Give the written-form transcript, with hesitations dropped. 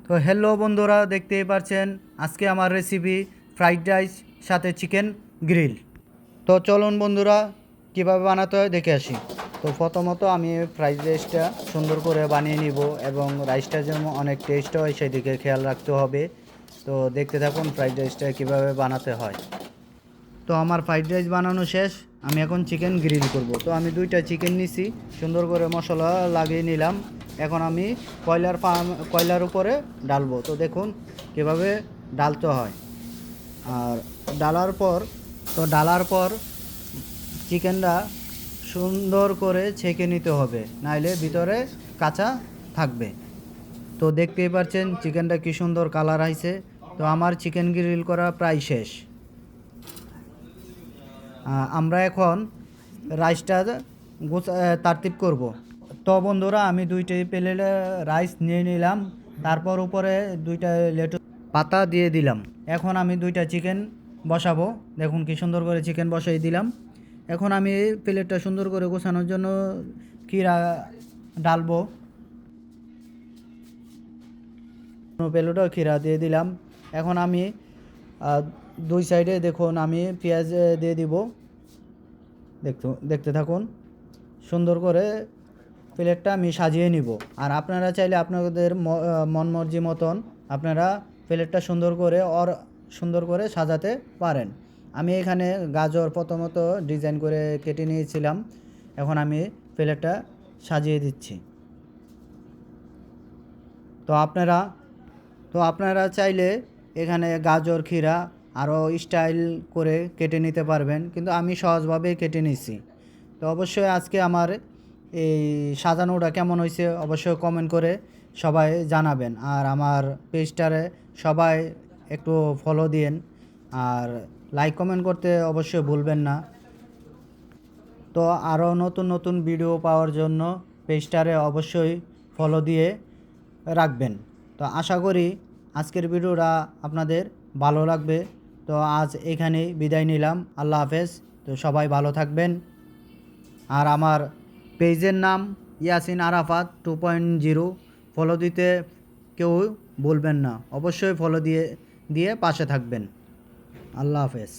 তো হ্যালো বন্ধুরা, দেখতেই পাচ্ছেন আজকে আমার রেসিপি ফ্রাইড রাইস সাথে চিকেন গ্রিল। তো চলুন বন্ধুরা কীভাবে বানাতে হয় দেখে আসি। তো প্রথমত আমি ফ্রাইড রাইসটা সুন্দর করে বানিয়ে নিব এবং রাইসটা যেন অনেক টেস্ট হয় সেদিকে খেয়াল রাখতে হবে। তো দেখতে থাকুন ফ্রাইড রাইসটা কীভাবে বানাতে হয়। তো আমার ফ্রাইড রাইস বানানো শেষ, আমি এখন চিকেন গ্রিল করব। তো আমি দুইটা চিকেন নিছি, সুন্দর করে মশলা লাগিয়ে নিলাম। এখন আমি কয়লার উপরে ডালবো। তো দেখুন কীভাবে ডালতে হয়। আর ডালার পর চিকেনটা সুন্দর করে ছেঁকে নিতে হবে, নাইলে ভিতরে কাঁচা থাকবে। তো দেখতেই পাচ্ছেন চিকেনটা কি সুন্দর কালার আইছে। তো আমার চিকেন গ্রিল করা প্রায় শেষ। আমরা এখন রাইসটা তারতিব করব। তো বন্ধুরা আমি দুইটা প্লেট রাইস নিয়ে নিলাম, তারপর উপরে দুইটা লেটুস পাতা দিয়ে দিলাম। এখন আমি দুইটা চিকেন বসাবো। দেখুন কি সুন্দর করে চিকেন বসাই দিলাম। এখন আমি প্লেটটা সুন্দর করে গোছানোর জন্য কিরা ডালবো। প্লেটও খিরা দিয়ে দিলাম। এখন আমি দুই সাইডে দেখুন আমি পেঁয়াজ দিয়ে দিব। দেখতে থাকুন। সুন্দর করে প্লেটটা আমি সাজিয়ে নিব। আর আপনারা চাইলে আপনাদের মন মর্জি মতন আপনারা প্লেটটা সুন্দর করে সাজাতে পারেন। আমি এখানে গাজর প্রথমত ডিজাইন করে কেটে নিয়েছিলাম। এখন আমি প্লেটটা সাজিয়ে দিচ্ছি। তো আপনারা চাইলে এখানে গাজর খিরা আরও স্টাইল করে কেটে নিতে পারবেন, কিন্তু আমি সহজভাবেই কেটে নিছি। তো অবশ্যই আজকে আমার এই সাজানোটা কেমন হয়েছে অবশ্যই কমেন্ট করে সবাই জানাবেন। আর আমার পেজটারে সবাই একটু ফলো দিন, আর লাইক কমেন্ট করতে অবশ্যই ভুলবেন না। তো আরও নতুন নতুন ভিডিও পাওয়ার জন্য পেজটারে অবশ্যই ফলো দিয়ে রাখবেন। তো আশা করি আজকের ভিডিওটা আপনাদের ভালো লাগবে। তো আজ এখানেই বিদায় নিলাম। আল্লাহ হাফেজ। তো সবাই ভালো থাকবেন। আর আমার পেজের নাম ইয়াসিন আরাফাত 2.0। ফলো দিতে কেউ ভুলবেন না, অবশ্যই ফলো দিয়ে পাশে থাকবেন। আল্লাহ হাফেজ।